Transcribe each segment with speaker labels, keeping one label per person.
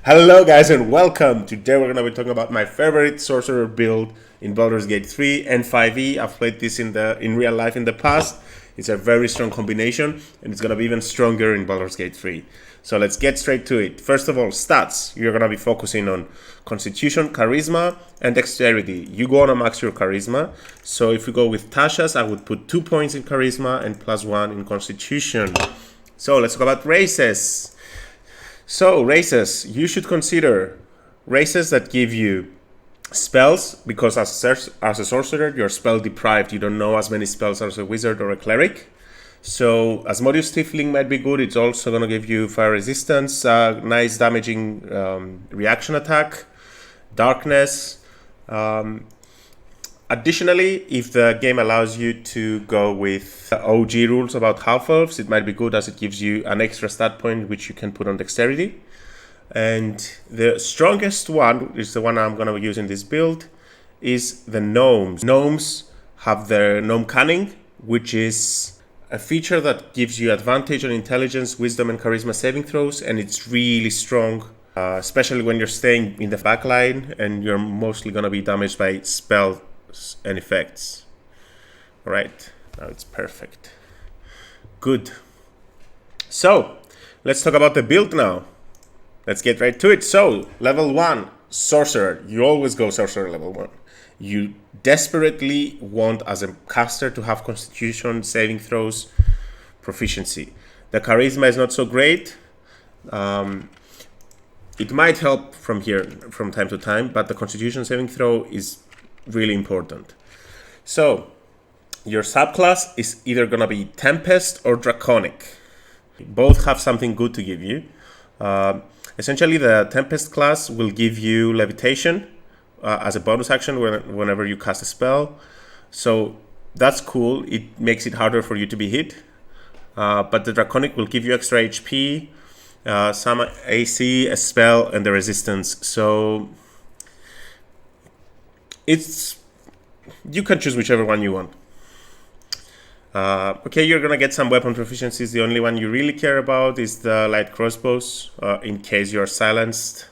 Speaker 1: Hello guys and welcome. Today we're going to be talking about my favorite sorcerer build in Baldur's Gate 3 and 5e. I've played this in real life in the past. It's a very strong combination and it's going to be even stronger in Baldur's Gate 3. So let's get straight to it. First of all, stats. You're going to be focusing on Constitution, Charisma, and Dexterity. You go on to max your Charisma. So if we go with Tasha's, I would put 2 points in Charisma and +1 in Constitution. So let's talk about races. So races, you should consider races that give you spells, because as a sorcerer, you're spell deprived. You don't know as many spells as a wizard or a cleric. So Asmodeus Tiefling might be good. It's also going to give you fire resistance, nice damaging reaction attack, darkness. Additionally, if the game allows you to go with OG rules about half-elves, it might be good as it gives you an extra stat point which you can put on dexterity. And the strongest one is the one I'm going to use in this build, is the gnomes. Gnomes have their gnome cunning, which is a feature that gives you advantage on intelligence, wisdom, and charisma saving throws, and it's really strong. Especially when you're staying in the back line and you're mostly going to be damaged by spell and effects. All right, now it's perfect. Good. So let's talk about the build now. Let's get right to it. So level 1, sorcerer. You always go sorcerer level 1. You desperately want as a caster to have constitution, saving throws, proficiency. The charisma is not so great. It might help from time to time, but the constitution saving throw is really important. So your subclass is either going to be Tempest or Draconic. Both have something good to give you. Essentially, the Tempest class will give you levitation as a bonus action whenever you cast a spell. So that's cool. It makes it harder for you to be hit. But the Draconic will give you extra HP, some AC, a spell, and the resistance. So you can choose whichever one you want. Okay, you're gonna get some weapon proficiencies. The only one you really care about is the light crossbows, in case you're silenced.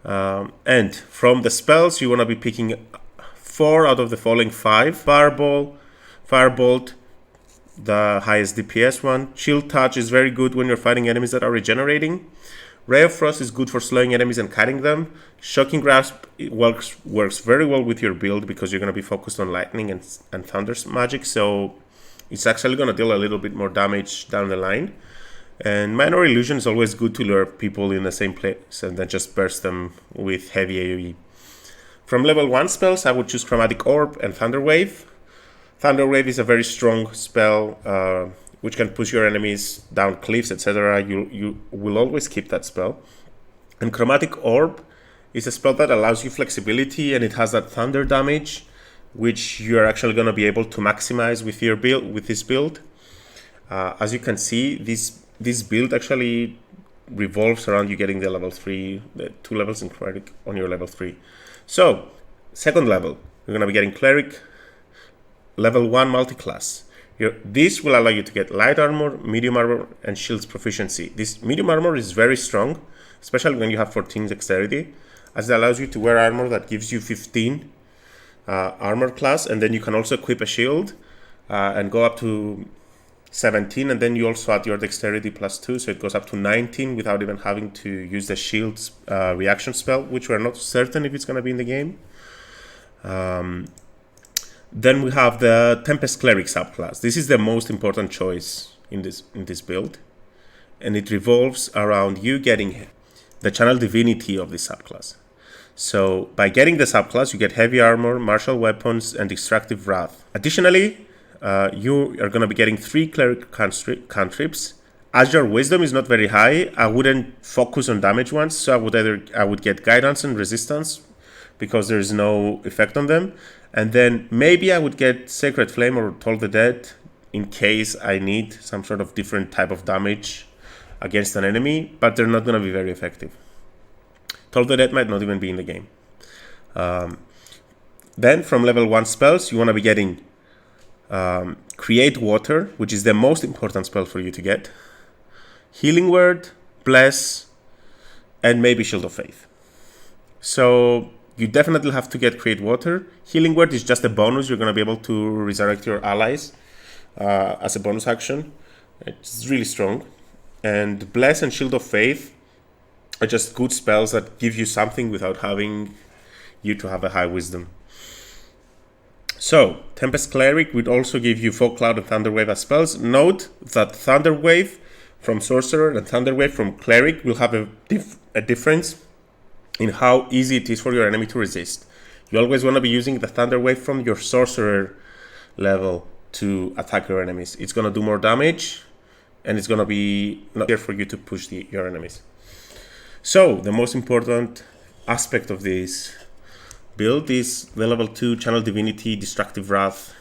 Speaker 1: And from the spells, you want to be picking 4 out of the following 5. Firebolt, the highest DPS one. Chill Touch is very good when you're fighting enemies that are regenerating. Ray of Frost is good for slowing enemies and cutting them. Shocking Grasp works very well with your build because you're going to be focused on lightning and thunder magic, so it's actually going to deal a little bit more damage down the line. And Minor Illusion is always good to lure people in the same place and then just burst them with heavy AoE. From level 1 spells, I would choose Chromatic Orb and Thunder Wave. Thunder Wave is a very strong spell, which can push your enemies down cliffs, etc. You will always keep that spell. And Chromatic Orb is a spell that allows you flexibility, and it has that thunder damage, which you're actually going to be able to maximize with your build, with this build. As you can see, this build actually revolves around you getting the level 3, the 2 levels in Cleric on your level 3. So, second level, you're going to be getting Cleric, level 1 multiclass. This will allow you to get light armor, medium armor, and shields proficiency. This medium armor is very strong, especially when you have 14 dexterity, as it allows you to wear armor that gives you 15 armor class, and then you can also equip a shield and go up to 17, and then you also add your dexterity +2, so it goes up to 19 without even having to use the shield's reaction spell, which we're not certain if it's going to be in the game. Then we have the Tempest Cleric subclass. This is the most important choice in this build, and it revolves around you getting the Channel Divinity of this subclass. So by getting the subclass, you get heavy armor, martial weapons, and extractive wrath. Additionally, you are going to be getting 3 Cleric cantrips. As your wisdom is not very high, I wouldn't focus on damage ones, so I would get guidance and resistance because there's no effect on them. And then maybe I would get Sacred Flame or Toll the Dead in case I need some sort of different type of damage against an enemy, but they're not going to be very effective. Toll the Dead might not even be in the game. Then from level 1 spells, you want to be getting Create Water, which is the most important spell for you to get. Healing Word, Bless, and maybe Shield of Faith. So you definitely have to get Create Water. Healing Word is just a bonus. You're going to be able to resurrect your allies as a bonus action. It's really strong. And Bless and Shield of Faith are just good spells that give you something without having you to have a high wisdom. So, Tempest Cleric would also give you Fog Cloud and Thunder Wave as spells. Note that Thunder Wave from Sorcerer and Thunder Wave from Cleric will have a difference in how easy it is for your enemy to resist. You always want to be using the Thunder Wave from your Sorcerer level to attack your enemies. It's going to do more damage, and it's going to be not here for you to push your enemies. So, the most important aspect of this build is the level 2 Channel Divinity Destructive Wrath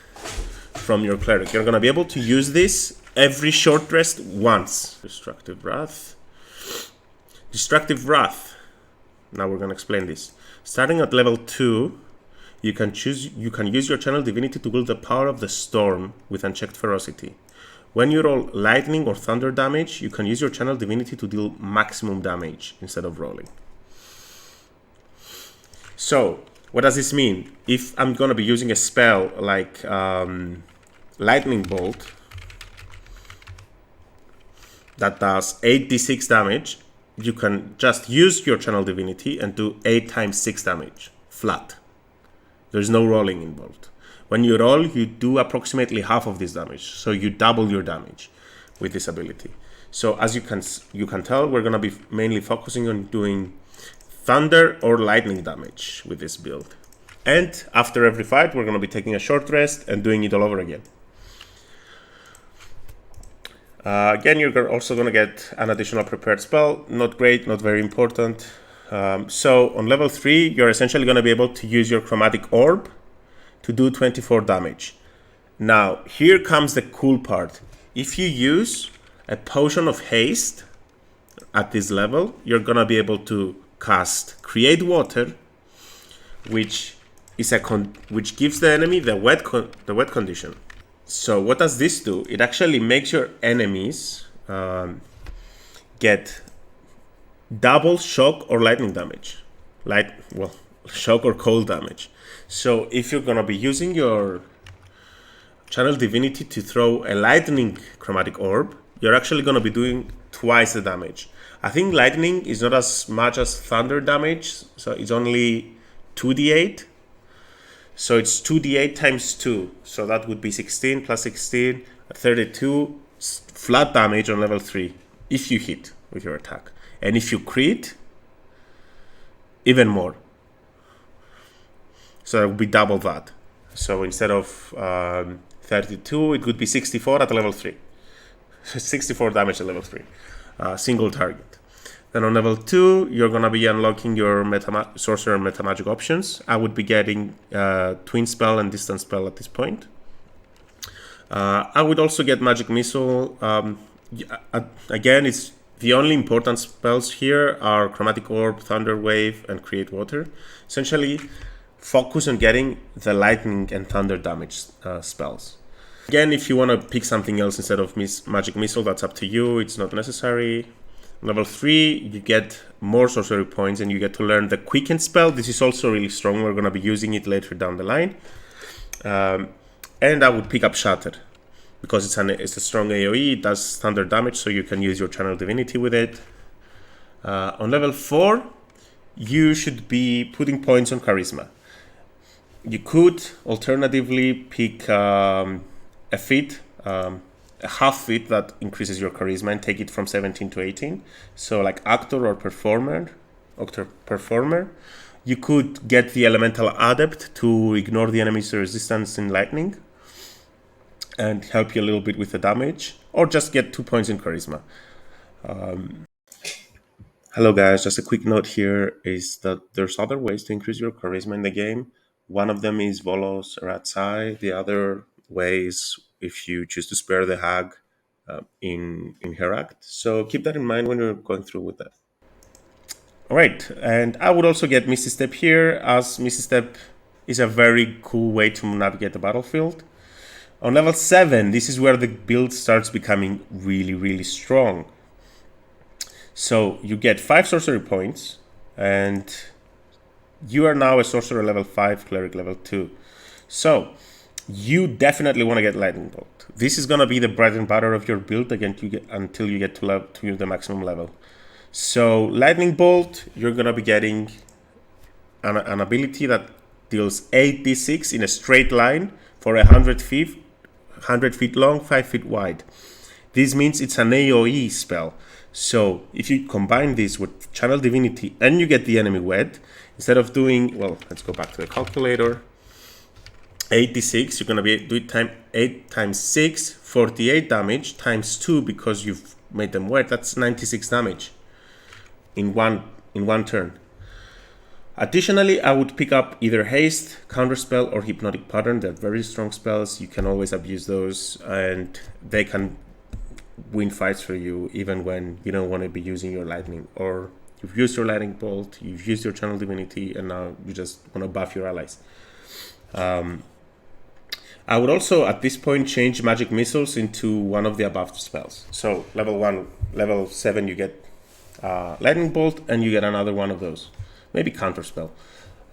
Speaker 1: from your Cleric. You're going to be able to use this every short rest once. Destructive Wrath. Destructive Wrath. Now we're going to explain this. Starting at level 2, you can use your Channel Divinity to build the power of the storm with unchecked ferocity. When you roll lightning or thunder damage, you can use your Channel Divinity to deal maximum damage instead of rolling. So, what does this mean? If I'm going to be using a spell like Lightning Bolt that does 8d6 damage, you can just use your Channel Divinity and do 8 times 6 damage, flat. There's no rolling involved. When you roll, you do approximately half of this damage, so you double your damage with this ability. So as you can tell, we're going to be mainly focusing on doing thunder or lightning damage with this build. And after every fight, we're going to be taking a short rest and doing it all over again. Again, you're also going to get an additional prepared spell. Not great, not very important. So on level 3, you're essentially going to be able to use your Chromatic Orb to do 24 damage. Now, here comes the cool part. If you use a Potion of Haste at this level, you're going to be able to cast Create Water, which is which gives the enemy the wet condition. So what does this do? It actually makes your enemies get double shock or lightning damage. Shock or cold damage. So if you're going to be using your Channel Divinity to throw a lightning Chromatic Orb, you're actually going to be doing twice the damage. I think lightning is not as much as thunder damage, so it's only 2d8. So it's 2d8 times 2. So that would be 16 plus 16, 32 flat damage on level 3 if you hit with your attack. And if you crit, even more. So it would be double that. So instead of 32, it would be 64 at level 3. 64 damage at level 3. Single target. Then on level 2, you're going to be unlocking your Sorcerer Meta Magic options. I would be getting Twin Spell and Distance Spell at this point. I would also get Magic Missile. Again, it's the only important spells here are Chromatic Orb, Thunder Wave, and Create Water. Essentially, focus on getting the lightning and thunder damage spells. Again, if you want to pick something else instead of Magic Missile, that's up to you. It's not necessary. Level 3, you get more sorcery points and you get to learn the Quicken spell. This is also really strong. We're going to be using it later down the line. And I would pick up Shatter because it's a strong AoE. It does thunder damage, so you can use your Channel Divinity with it. On level 4, you should be putting points on Charisma. You could alternatively pick a feat, a half feat that increases your charisma and take it from 17 to 18. So like Actor or Performer. You could get the Elemental Adept to ignore the enemy's resistance in lightning and help you a little bit with the damage, or just get 2 points in charisma. Hello guys, just a quick note here is that there's other ways to increase your charisma in the game. One of them is Volos Ratsai. The other way is if you choose to spare the hag in her act. So keep that in mind when you're going through with that. All right, and I would also get Misty Step here, as Misty Step is a very cool way to navigate the battlefield. On level 7, this is where the build starts becoming really, really strong. So you get 5 sorcery points, and you are now a sorcerer level 5, cleric level 2. So you definitely want to get lightning bolt. This is going to be the bread and butter of your build until you get to the maximum level. So lightning bolt, you're going to be getting an ability that deals 8d6 in a straight line for 100 feet long, 5 feet wide. This means it's an AoE spell. So if you combine this with Channel Divinity and you get the enemy wed, instead of doing, well, let's go back to the calculator, 86, you're going to be do it 8 times 6, 48 damage, times 2 because you've made them wed, that's 96 damage in one turn. Additionally, I would pick up either Haste, Counterspell, or Hypnotic Pattern. They're very strong spells. You can always abuse those, and they can win fights for you even when you don't want to be using your lightning, or you've used your lightning bolt, you've used your Channel Divinity, and now you just want to buff your allies. I would also at this point change Magic Missiles into one of the above spells. So level 7 you get lightning bolt, and you get another one of those, maybe Counterspell.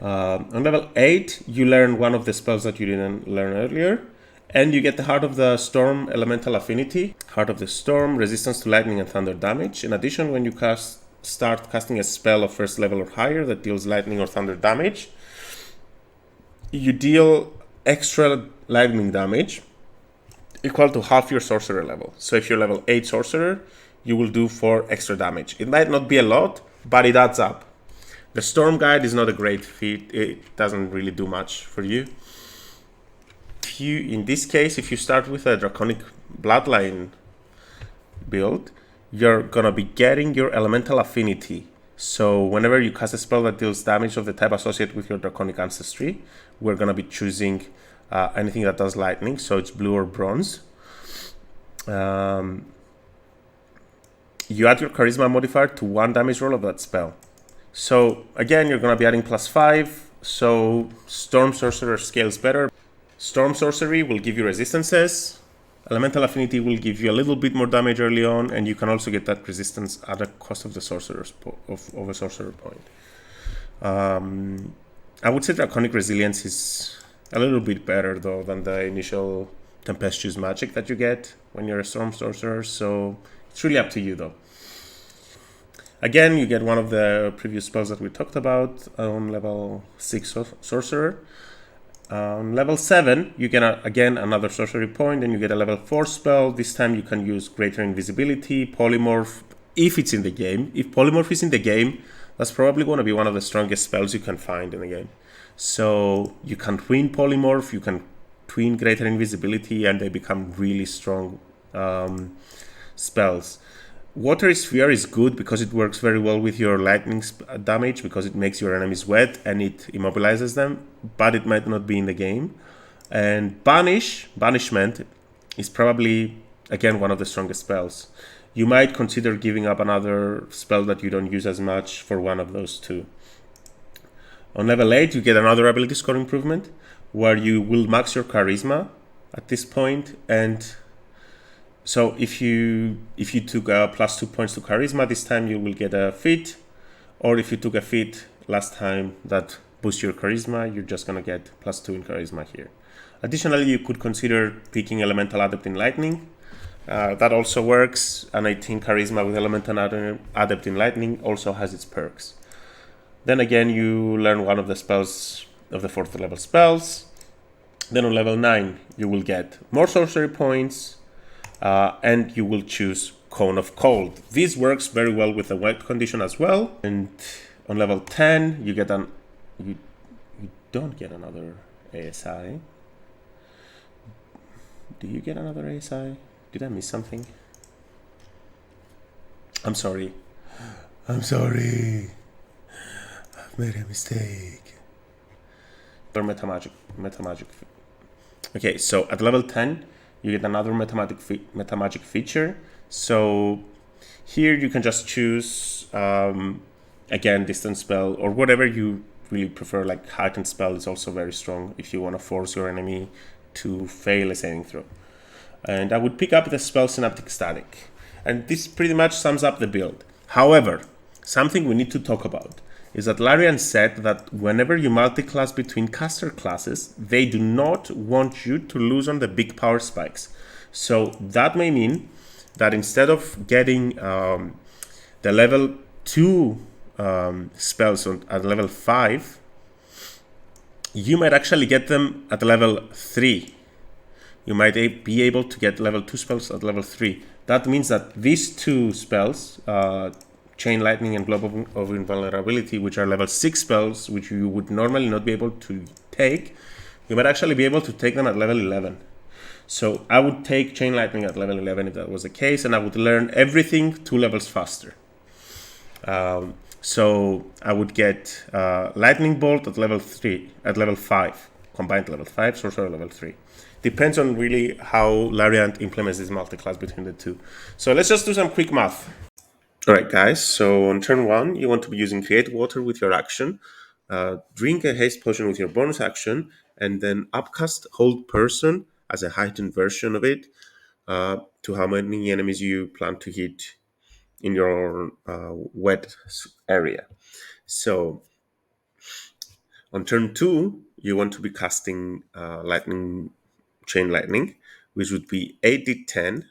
Speaker 1: On level 8 you learn one of the spells that you didn't learn earlier, and you get the Heart of the Storm Elemental Affinity. Heart of the Storm, resistance to lightning and thunder damage. In addition, when you start casting a spell of first level or higher that deals lightning or thunder damage, you deal extra lightning damage equal to half your sorcerer level. So if you're level 8 sorcerer, you will do 4 extra damage. It might not be a lot, but it adds up. The Storm Guide is not a great feat. It doesn't really do much for you. In this case, if you start with a Draconic Bloodline build, you're gonna be getting your Elemental Affinity. So whenever you cast a spell that deals damage of the type associated with your Draconic Ancestry, we're gonna be choosing anything that does lightning, so it's blue or bronze. You add your Charisma modifier to 1 damage roll of that spell. So again, you're gonna be adding +5, so Storm Sorcerer scales better. Storm Sorcery will give you resistances. Elemental Affinity will give you a little bit more damage early on, and you can also get that resistance at the cost of the sorcerer's of a sorcerer point. I would say Draconic Resilience is a little bit better though than the initial Tempestuous magic that you get when you're a Storm Sorcerer, so it's really up to you though. Again, you get one of the previous spells that we talked about on level 6 Sorcerer. On level 7, you get again another sorcery point, and you get a level 4 spell. This time you can use Greater Invisibility, Polymorph, if it's in the game. If Polymorph is in the game, that's probably going to be one of the strongest spells you can find in the game. So you can twin Polymorph, you can twin Greater Invisibility, and they become really strong spells. Watery Sphere is good because it works very well with your lightning damage, because it makes your enemies wet and it immobilizes them, but it might not be in the game. And Banishment is probably, again, one of the strongest spells. You might consider giving up another spell that you don't use as much for one of those two. On level 8, you get another ability score improvement, where you will max your Charisma at this point, and so if you took +2 points to Charisma, this time you will get a feat, or if you took a feat last time that boosts your Charisma, you're just gonna get +2 in Charisma here. Additionally, you could consider picking Elemental Adept in Lightning. That also works. An 18 Charisma with Elemental Adept in Lightning also has its perks. Then again, you learn one of the spells of the 4th level spells. Then on level 9, you will get more sorcery points, and you will choose Cone of Cold. This works very well with the wet condition as well. And on level 10, you get you don't get another ASI. Do you get another ASI? Did I miss something? I'm sorry. I've made a mistake. Or metamagic. Okay, so at level 10, you get another metamagic feature. So here you can just choose, again, distance spell, or whatever you really prefer. Like heightened spell is also very strong if you want to force your enemy to fail a saving throw. And I would pick up the spell Synaptic Static. And this pretty much sums up the build. However, something we need to talk about is that Larian said that whenever you multiclass between caster classes, they do not want you to lose on the big power spikes. So that may mean that instead of getting the level 2 spells at level 5, you might actually get them at level 3. You might be able to get level 2 spells at level 3. That means that these two spells, Chain Lightning and Globe of Invulnerability, which are level 6 spells, which you would normally not be able to take, you might actually be able to take them at level 11. So I would take Chain Lightning at level 11 if that was the case, and I would learn everything 2 levels faster. So I would get Lightning Bolt at level 3, at level 5, combined level 5, Sorcerer level 3. Depends on really how Larian implements this multi-class between the two. So let's just do some quick math. Alright guys, so on turn 1, you want to be using Create Water with your action, drink a Haste Potion with your bonus action, and then upcast Hold Person as a heightened version of it to how many enemies you plan to hit in your wet area. So on turn 2, you want to be casting Chain Lightning, which would be 8d10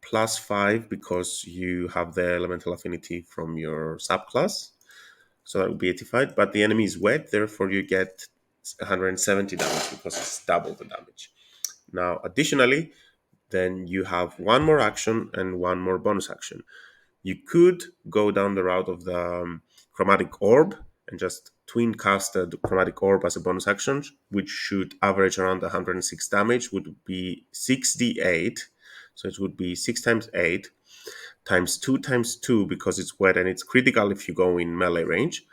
Speaker 1: plus 5 because you have the elemental affinity from your subclass. So that would be 85, but the enemy is wet, therefore you get 170 damage because it's double the damage. Now, additionally, then you have one more action and one more bonus action. You could go down the route of the Chromatic Orb and just twin cast the Chromatic Orb as a bonus action, which should average around 106 damage, would be 6d8. So it would be 6 times 8 times 2 times 2 because it's wet and it's critical if you go in melee range.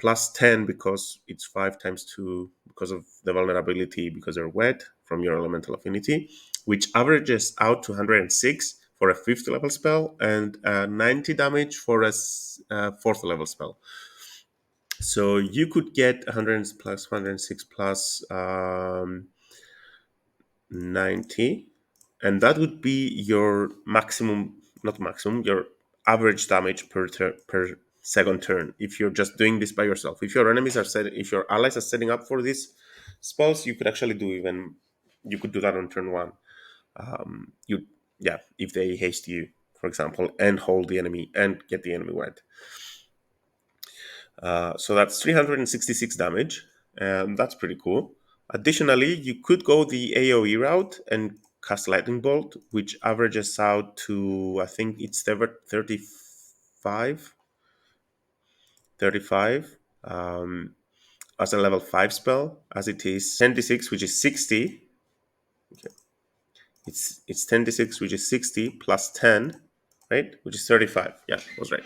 Speaker 1: Plus 10 because it's 5 times 2 because of the vulnerability because they're wet from your elemental affinity, which averages out to 106 for a 5th level spell and 90 damage for a 4th level spell. So you could get 100 plus 106 plus 90, and that would be your maximum, not maximum, your average damage per second turn if you're just doing this by yourself. If your enemies are if your allies are setting up for these spells, you could actually you could do that on turn 1. If they haste you, for example, and hold the enemy and get the enemy wet. So that's 366 damage, and that's pretty cool. Additionally, you could go the AoE route and cast Lightning Bolt, which averages out to, I think it's 35 as a level 5 spell, as it is 10d6, which is 60. Okay. It's 10d6, which is 60 plus 10, right? Which is 35. Yeah, I was right.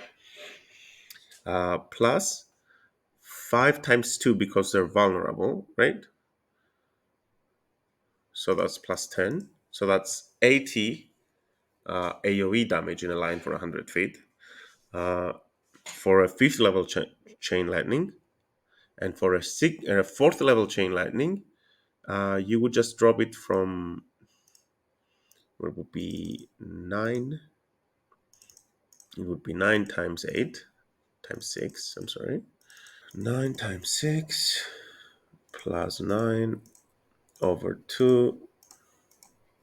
Speaker 1: Plus 5 times 2 because they're vulnerable, right? So that's plus 10. So that's 80 AoE damage in a line for 100 feet. For a 5th level Chain Lightning, and for a 4th level Chain Lightning, you would just drop it from, where it would be 9. It would be 9 times 8 times 6. I'm sorry. 9 times 6 plus 9 over 2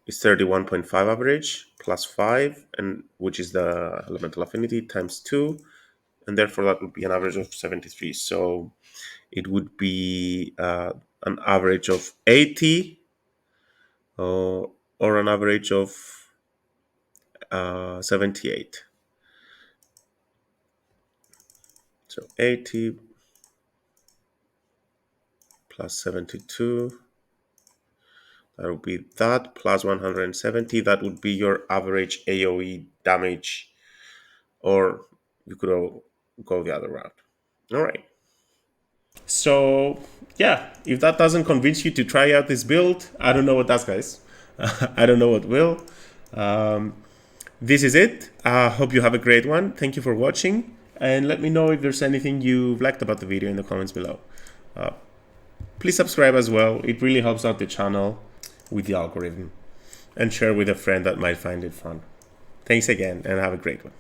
Speaker 1: is 31.5 average plus 5, and which is the elemental affinity times 2, and therefore that would be an average of 73. So it would be an average of 80 or an average of 78. So 80 plus 72, that would be that, plus 170, that would be your average AoE damage, or you could go the other route. All right. So, yeah, if that doesn't convince you to try out this build, I don't know what does, guys. I don't know what will. This is it. I hope you have a great one. Thank you for watching, and let me know if there's anything you've liked about the video in the comments below. Please subscribe as well. It really helps out the channel with the algorithm, and share with a friend that might find it fun. Thanks again and have a great one.